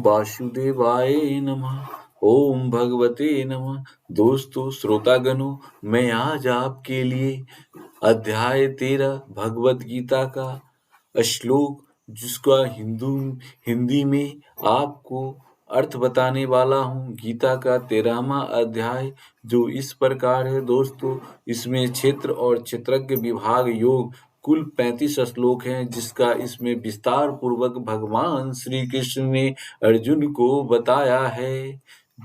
वासुदेवाय नमः। ओम भगवते नमः। दोस्तों श्रोतागणों, मैं आज आपके लिए अध्याय 13 भगवत गीता का श्लोक जिसका हिंदी में आपको अर्थ बताने वाला हूँ। गीता का 13वां अध्याय जो इस प्रकार है दोस्तों, इसमें क्षेत्र और क्षेत्रज्ञ विभाग योग कुल 35 श्लोक हैं, जिसका इसमें विस्तार पूर्वक भगवान श्री कृष्ण ने अर्जुन को बताया है।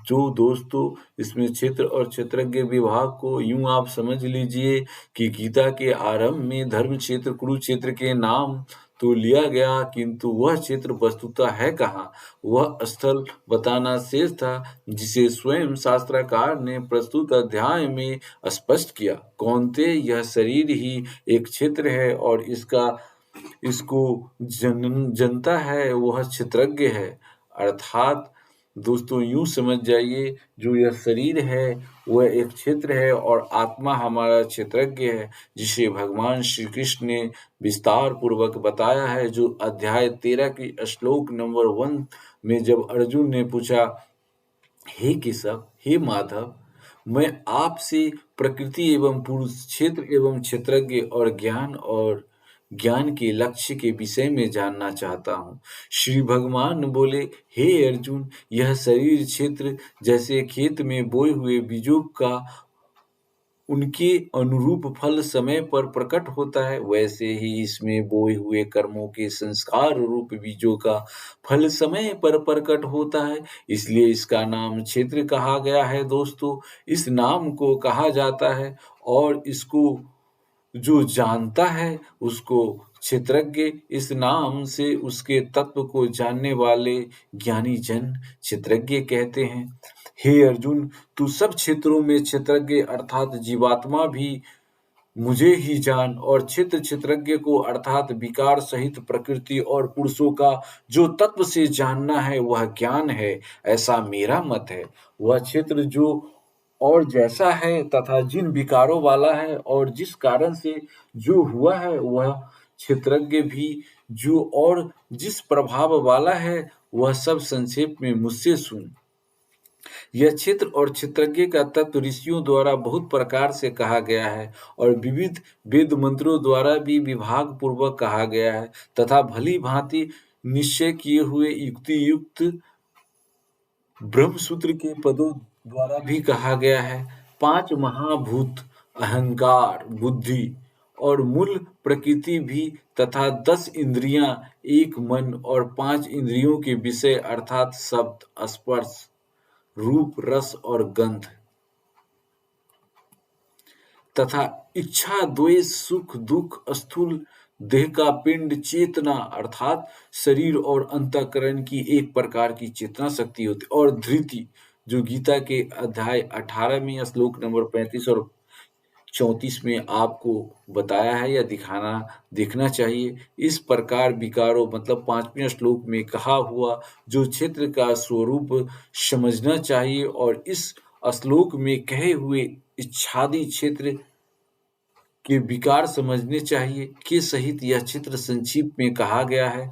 जो दोस्तों इसमें क्षेत्र और क्षेत्रज्ञ विभाग को यूं आप समझ लीजिए कि गीता के आरंभ में धर्म क्षेत्र कुरुक्षेत्र के नाम तो लिया गया, किंतु वह क्षेत्र वस्तुतः है कहाँ, वह स्थल बताना शेष था, जिसे स्वयं शास्त्रकार ने प्रस्तुत अध्याय में स्पष्ट किया। कौन्तेय, यह शरीर ही एक क्षेत्र है और इसको जनता है वह क्षेत्रज्ञ है। अर्थात दोस्तों यूं समझ जाइए, जो यह शरीर है वह एक क्षेत्र है और आत्मा हमारा क्षेत्रज्ञ है, जिसे भगवान श्री कृष्ण ने विस्तार पूर्वक बताया है। जो अध्याय 13 की श्लोक नंबर 1 में जब अर्जुन ने पूछा, हे केशव, हे माधव, मैं आपसे प्रकृति एवं पुरुष, क्षेत्र एवं क्षेत्रज्ञ और ज्ञान के लक्ष्य के विषय में जानना चाहता हूँ। श्री भगवान बोले, हे अर्जुन, यह शरीर क्षेत्र जैसे खेत में बोए हुए बीजों का उनके अनुरूप फल समय पर प्रकट होता है, वैसे ही इसमें बोए हुए कर्मों के संस्कार रूप बीजों का फल समय पर प्रकट होता है, इसलिए इसका नाम क्षेत्र कहा गया है। दोस्तों इस नाम को कहा जाता है और इसको जो जानता है उसको क्षेत्रज्ञ, इस नाम से उसके तत्व को जानने वाले ज्ञानी जन क्षेत्रज्ञ कहते हैं। हे अर्जुन, तू सब क्षेत्रों में क्षेत्रज्ञ अर्थात जीवात्मा भी मुझे ही जान, और क्षेत्रज्ञ को अर्थात विकार सहित प्रकृति और पुरुषों का जो तत्व से जानना है वह ज्ञान है, ऐसा मेरा मत है। वह क्षेत्र जो और जैसा है तथा जिन विकारों वाला है और जिस कारण से जो हुआ है, वह क्षेत्रज्ञ भी जो और जिस प्रभाव वाला है, वह सब संक्षेप में मुझसे सुन। यह क्षेत्र और क्षेत्रज्ञ का तत्व ऋषियों द्वारा बहुत प्रकार से कहा गया है और विविध वेद मंत्रों द्वारा भी विभाग पूर्वक कहा गया है तथा भली भांति निश्चय किए हुए युक्ति युक्त ब्रह्मसूत्र के पदों द्वारा भी कहा गया है। 5 महाभूत अहंकार, बुद्धि और मूल प्रकृति भी तथा 10 इंद्रियां, एक मन और 5 इंद्रियों के विषय अर्थात शब्द, स्पर्श, रूप, रस और गंध तथा इच्छा, द्वेष, सुख, दुख, स्थूल देह का पिंड, चेतना अर्थात शरीर और अंतःकरण की एक प्रकार की चेतना शक्ति होती है, और धृति जो गीता के अध्याय 18 में श्लोक नंबर 35 और 34 में आपको बताया है या देखना चाहिए। इस प्रकार विकारों मतलब 5वें श्लोक में कहा हुआ जो क्षेत्र का स्वरूप समझना चाहिए, और इस श्लोक में कहे हुए इच्छादि क्षेत्र के विकार समझने चाहिए के सहित यह चित्र संक्षिप्त में कहा गया है।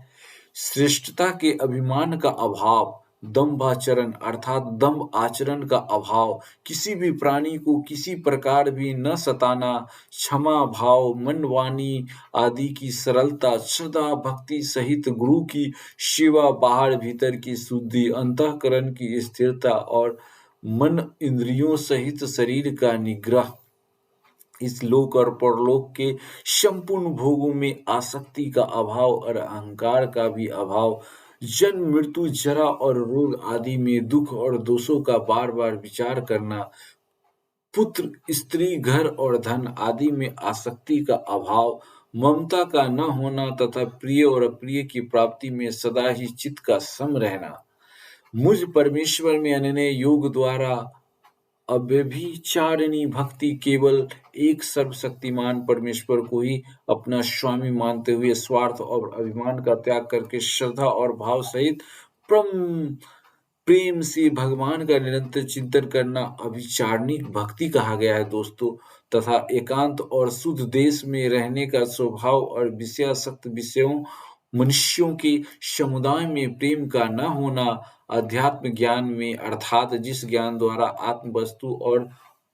श्रेष्ठता के अभिमान का अभाव, दंभाचरण अर्थात दंभ आचरण का अभाव, किसी भी प्राणी को किसी प्रकार भी न सताना, क्षमा भाव, मन वाणी आदि की सरलता, श्रद्धा भक्ति सहित गुरु की सेवा, बाहर भीतर की शुद्धि, अंतःकरण की स्थिरता और मन इंद्रियों सहित शरीर का निग्रह, इस लोक और परलोक के संपूर्ण भोगों में आसक्ति का अभाव और अहंकार का भी अभाव, जन्म मृत्यु जरा और रोग आदि में दुख और दोषों का बार बार विचार करना, पुत्र स्त्री घर और धन आदि में आसक्ति का अभाव, ममता का न होना तथा प्रिय और अप्रिय की प्राप्ति में सदा ही चित्त का सम रहना, मुझ परमेश्वर में अनन्य योग द्वारा अव्यभिचारिणी भक्ति, केवल एक सर्वशक्तिमान परमेश्वर को ही अपना स्वामी मानते हुए स्वार्थ और अभिमान का त्याग करके श्रद्धा और भाव सहित प्रेम से भगवान का निरंतर चिंतन करना अभिचारिणी भक्ति कहा गया है दोस्तों। तथा एकांत और शुद्ध देश में रहने का स्वभाव और विषयासक्त विषयों मनुष्यों के समुदाय में प्रेम का न होना, अध्यात्म ज्ञान में अर्थात जिस ज्ञान द्वारा आत्म वस्तु और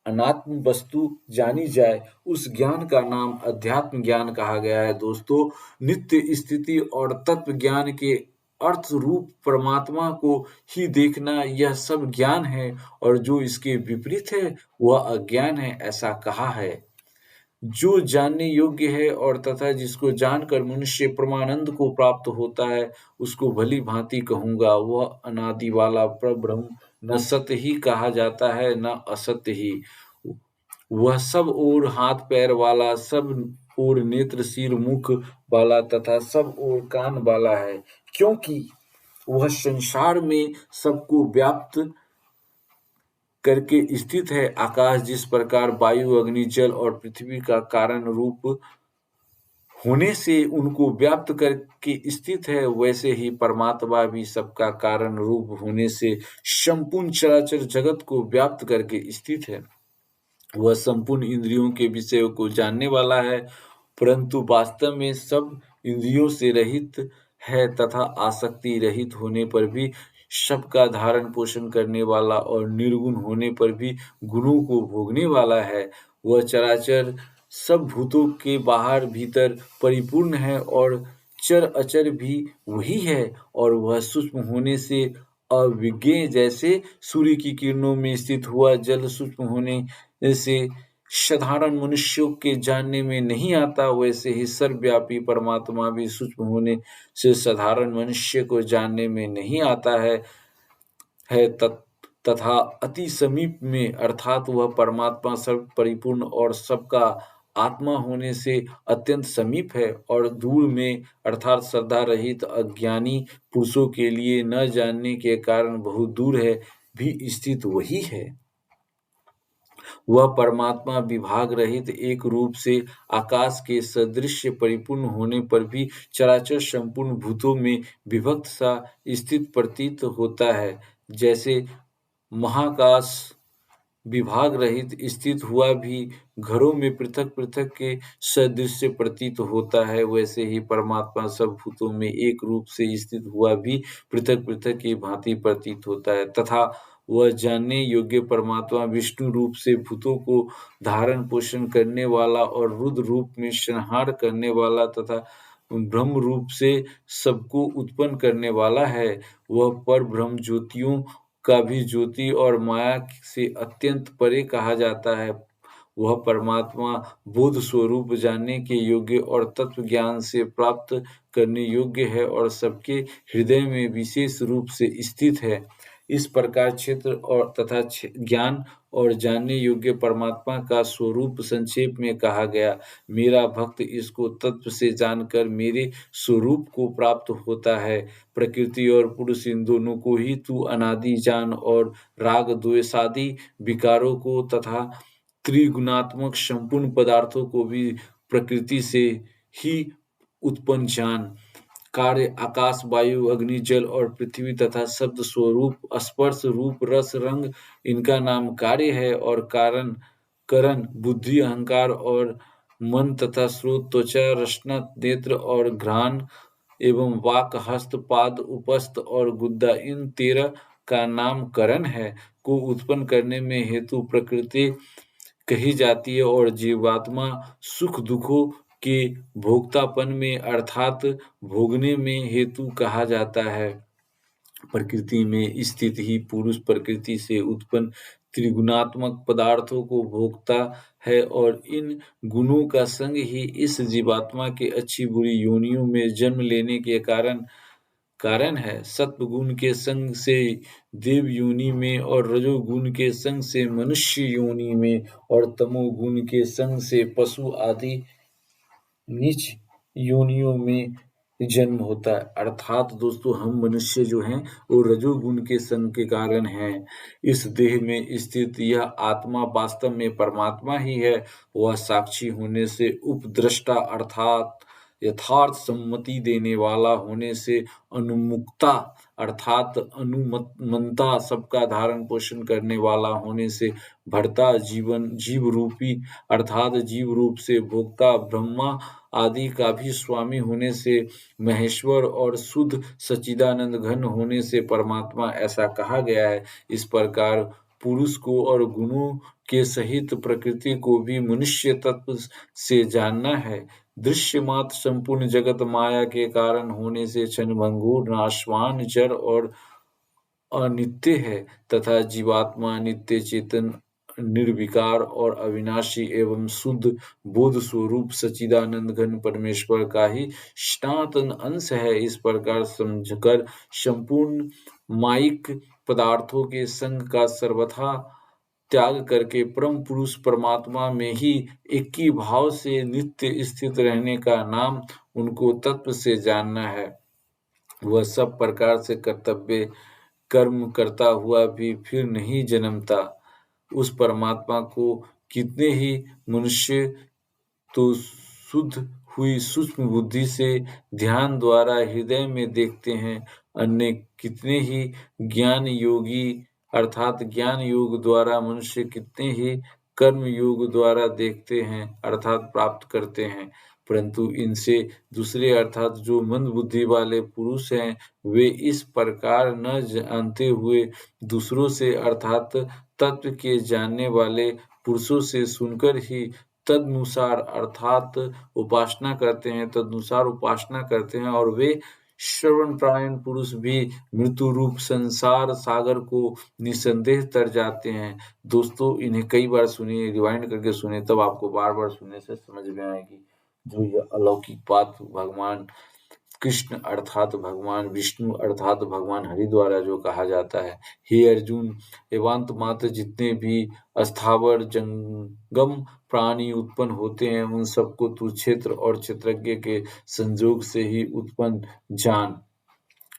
अनात्म वस्तु जानी जाए, उस ज्ञान का नाम अध्यात्म ज्ञान कहा गया है। दोस्तों, नित्य स्थिति और तत्व ज्ञान के अर्थ रूप परमात्मा को ही देखना यह सब ज्ञान है, और जो इसके विपरीत है वह अज्ञान है, ऐसा कहा है। जो जानने योग्य है और तथा जिसको जानकर मनुष्य परमानंद को प्राप्त होता है, उसको भली भांति कहूँगा, वह अनादि वाला परब्रह्म न सत्य ही कहा जाता है, न असत्य ही। वह सब ओर हाथ पैर वाला, सब ओर नेत्र सिर मुख वाला तथा सब ओर कान वाला है, क्योंकि वह संसार में सबको व्याप्त करके स्थित है। आकाश जिस प्रकार वायु, अग्नि, जल और पृथ्वी का कारण रूप होने से उनको व्याप्त करके स्थित है, वैसे ही परमात्मा भी सबका कारण रूप होने से संपूर्ण चराचर जगत को व्याप्त करके स्थित है। वह संपूर्ण इंद्रियों के विषयों को जानने वाला है, परंतु वास्तव में सब इंद्रियों से रहित है तथा आसक्ति रहित होने पर भी सबका धारण पोषण करने वाला और निर्गुण होने पर भी गुणों को भोगने वाला है। वह चराचर सब भूतों के बाहर भीतर परिपूर्ण है और चर अचर भी वही है, और वह सूक्ष्म होने से अविज्ञेय जैसे सूर्य की किरणों में स्थित हुआ जल सूक्ष्म होने से साधारण मनुष्यों के जानने में नहीं आता, वैसे ही सर्वव्यापी परमात्मा भी सूक्ष्म होने से साधारण मनुष्य को जानने में नहीं आता है तथा अति समीप में अर्थात वह परमात्मा सर्व परिपूर्ण और सबका आत्मा होने से अत्यंत समीप है, और दूर में अर्थात श्रद्धा रहित अज्ञानी पुरुषों के लिए न जानने के कारण बहुत दूर है भी स्थित वही है। वह परमात्मा विभाग रहित एक रूप से आकाश के सदृश परिपूर्ण होने पर भी चराचर संपूर्ण भूतों में विभक्त सा स्थित प्रतीत होता है। जैसे महाकाश विभाग रहित स्थित हुआ भी घरों में पृथक पृथक के सदृश प्रतीत होता है, वैसे ही परमात्मा सब भूतों में एक रूप से स्थित हुआ भी पृथक पृथक की भांति प्रतीत होता है, तथा वह जानने योग्य परमात्मा विष्णु रूप से भूतों को धारण पोषण करने वाला और रुद्र रूप में संहार करने वाला तथा ब्रह्म रूप से सबको उत्पन्न करने वाला है। वह पर ब्रह्म ज्योतियों का भी ज्योति और माया से अत्यंत परे कहा जाता है। वह परमात्मा बोध स्वरूप जानने के योग्य और तत्व ज्ञान से प्राप्त करने योग्य है और सबके हृदय में विशेष रूप से स्थित है। इस प्रकार क्षेत्र और तथा ज्ञान और जानने योग्य परमात्मा का स्वरूप संक्षेप में कहा गया। मेरा भक्त इसको तत्व से जानकर मेरे स्वरूप को प्राप्त होता है। प्रकृति और पुरुष इन दोनों को ही तू अनादि जान, और राग द्वेषादि विकारों को तथा त्रिगुणात्मक संपूर्ण पदार्थों को भी प्रकृति से ही उत्पन्न जान। कार्य आकाश, वायु, अग्नि, जल और पृथ्वी तथा शब्द स्वरूप, स्पर्श, रूप, रस, रंग इनका नाम कार्य है, और कारण करण, बुद्धि, अहंकार और मन तथा श्रोत, त्वचा, रसना, नेत्र और घ्राण एवं वाक, हस्त, पाद, उपस्थ और गुद्दा इन 13 का नाम करण है, को उत्पन्न करने में हेतु प्रकृति कही जाती है, और जीवात्मा सुख दुखों के भोक्तापन में अर्थात भोगने में हेतु कहा जाता है। प्रकृति में स्थित ही पुरुष प्रकृति से उत्पन्न त्रिगुणात्मक पदार्थों को भोगता है, और इन गुणों का संग ही इस जीवात्मा के अच्छी बुरी योनियों में जन्म लेने के कारण है। सत्व गुण के संग से देव योनि में, और रजोगुण के संग से मनुष्य योनि में, और तमोगुण के संग से पशु आदि नीच योनियों में जन्म होता है। अर्थात दोस्तों, हम मनुष्य जो हैं वो रजोगुण के संग के कारण हैं। इस देह में स्थित यह आत्मा वास्तव में परमात्मा ही है। वह साक्षी होने से उपद्रष्टा अर्थात यथार्थ सम्मति देने वाला होने से अनुमुक्ता अर्थात अनुमंता सबका धारण पोषण करने वाला होने से भरता जीव रूपी अर्थात जीव रूप से भोक्ता ब्रह्मा आदि का भी स्वामी होने से महेश्वर और शुद्ध सच्चिदानंद घन होने से परमात्मा ऐसा कहा गया है। इस प्रकार पुरुष को और गुणों के सहित प्रकृति को भी मनुष्य तत्व से जानना है। दृश्यमात्र संपूर्ण जगत माया के कारण होने से क्षणभंगुर नाशवान जड़ और अनित्य है तथा जीवात्मा नित्य चेतन निर्विकार और अविनाशी एवं शुद्ध बोध स्वरूप सच्चिदानंद घन परमेश्वर का ही सनातन अंश है। इस प्रकार समझकर संपूर्ण माइक पदार्थों के संग का सर्वथा त्याग करके परम पुरुष परमात्मा में ही एक ही भाव से नित्य स्थित रहने का नाम उनको तत्व से जानना है। वह सब प्रकार से कर्तव्य कर्म करता हुआ भी फिर नहीं जन्मता। उस परमात्मा को कितने ही मनुष्य तो शुद्ध हुई सूक्ष्म बुद्धि से ध्यान द्वारा हृदय में देखते हैं, अन्य कितने ही ज्ञान योगी अर्थात ज्ञान योग द्वारा मनुष्य कितने ही कर्म योग द्वारा देखते हैं अर्थात प्राप्त करते हैं। परंतु इनसे दूसरे अर्थात जो मंद बुद्धि वाले पुरुष हैं, वे इस प्रकार न जानते हुए दूसरों से अर्थात तत्व के जानने वाले पुरुषों से सुनकर ही तदनुसार अर्थात उपासना करते हैं और वे श्रवण परायण पुरुष भी मृत्यु रूप संसार सागर को निसंदेह तर जाते हैं। दोस्तों, इन्हें कई बार सुनिए, रिवाइंड करके सुनिए, तब आपको बार-बार सुनने से समझ में आएगी। जो ये अलौकिक बात भगवान कृष्ण अर्थात भगवान विष्णु अर्थात भगवान हरि द्वारा जो कहा जाता है, हे अर्जुन, एकांत मात्र जितने भी स्थावर जंगम प्राणी उत्पन्न होते हैं, उन सबको तू क्षेत्र और क्षेत्रज्ञ के संजोग से ही उत्पन्न जान।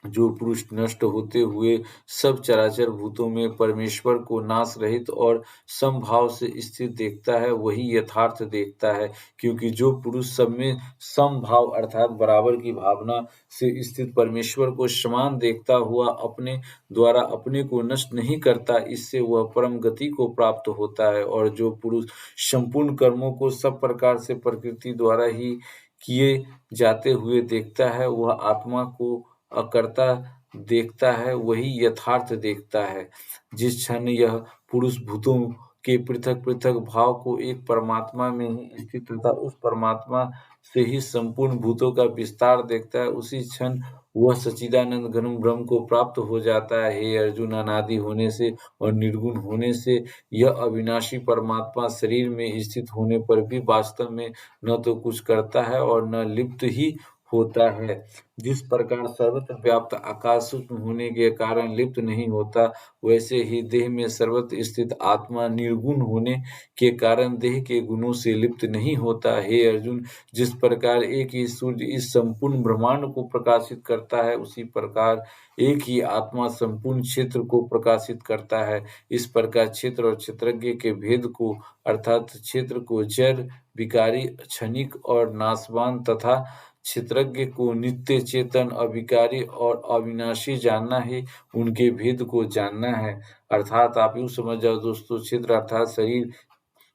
जो पुरुष नष्ट होते हुए सब चराचर भूतों में परमेश्वर को नाश रहित और समभाव से स्थित देखता है, वही यथार्थ देखता है। क्योंकि जो पुरुष सब में समभाव अर्थात बराबर की भावना से स्थित परमेश्वर को समान देखता हुआ अपने द्वारा अपने को नष्ट नहीं करता, इससे वह परम गति को प्राप्त होता है। और जो पुरुष संपूर्ण कर्मों को सब प्रकार से प्रकृति द्वारा ही किए जाते हुए देखता है, वह आत्मा को अकर्ता देखता है, वही यथार्थ देखता है। जिस क्षण यह पुरुष भूतों के पृथक पृथक भाव को एक परमात्मा में ही स्थित तथा उस परमात्मा से ही संपूर्ण भूतों का विस्तार देखता है, उसी क्षण वह सच्चिदानंद घन ब्रह्म को प्राप्त हो जाता है। हे अर्जुन, अनादि होने से और निर्गुण होने से यह अविनाशी परमात्मा शरीर में स्थित होने पर भी वास्तव में न तो कुछ करता है और न लिप्त ही होता है। जिस प्रकार सर्वत्र व्याप्त आकाश सूक्ष्म होने के कारण लिप्त नहीं होता, वैसे ही देह में सर्वत्र स्थित आत्मा निर्गुण होने के कारण देह के गुणों से लिप्त नहीं होता। हे अर्जुन, जिस प्रकार एक ही सूर्य इस संपूर्ण ब्रह्मांड को प्रकाशित करता है, उसी प्रकार एक ही आत्मा संपूर्ण क्षेत्र को प्रकाशित करता है। इस प्रकार क्षेत्र और क्षेत्रज्ञ के भेद को अर्थात क्षेत्र को जड़, विकारी, क्षणिक और नाशवान तथा क्षेत्रज्ञ को नित्य चेतन, अविकारी और अविनाशी जानना ही उनके भेद को जानना है। अर्थात आप यूँ समझ जाओ दोस्तों, क्षेत्र अर्थात शरीर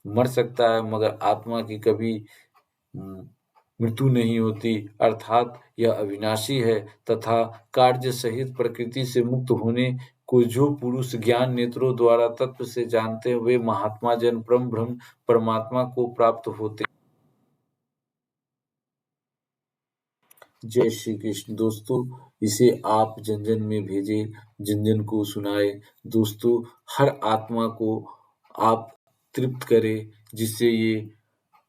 मर सकता है मगर आत्मा की कभी मृत्यु नहीं होती, अर्थात यह अविनाशी है तथा कार्य सहित प्रकृति से मुक्त होने को जो पुरुष ज्ञान नेत्रों द्वारा तत्व से जानते हैं, वे महात्मा जन परम ब्रह्म परमात्मा को प्राप्त होते। जय श्री कृष्ण। दोस्तों, इसे आप जन जन में भेजें, जन जन को सुनाए। दोस्तों, हर आत्मा को आप तृप्त करें, जिससे ये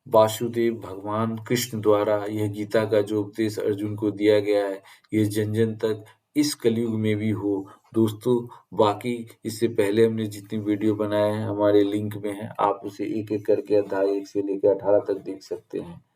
वासुदेव भगवान कृष्ण द्वारा यह गीता का जो उपदेश अर्जुन को दिया गया है, ये जन जन तक इस कलयुग में भी हो। दोस्तों, बाकी इससे पहले हमने जितनी वीडियो बनाए हैं हमारे लिंक में है, आप उसे एक एक करके अध्याय 1 से लेकर 18 तक देख सकते हैं।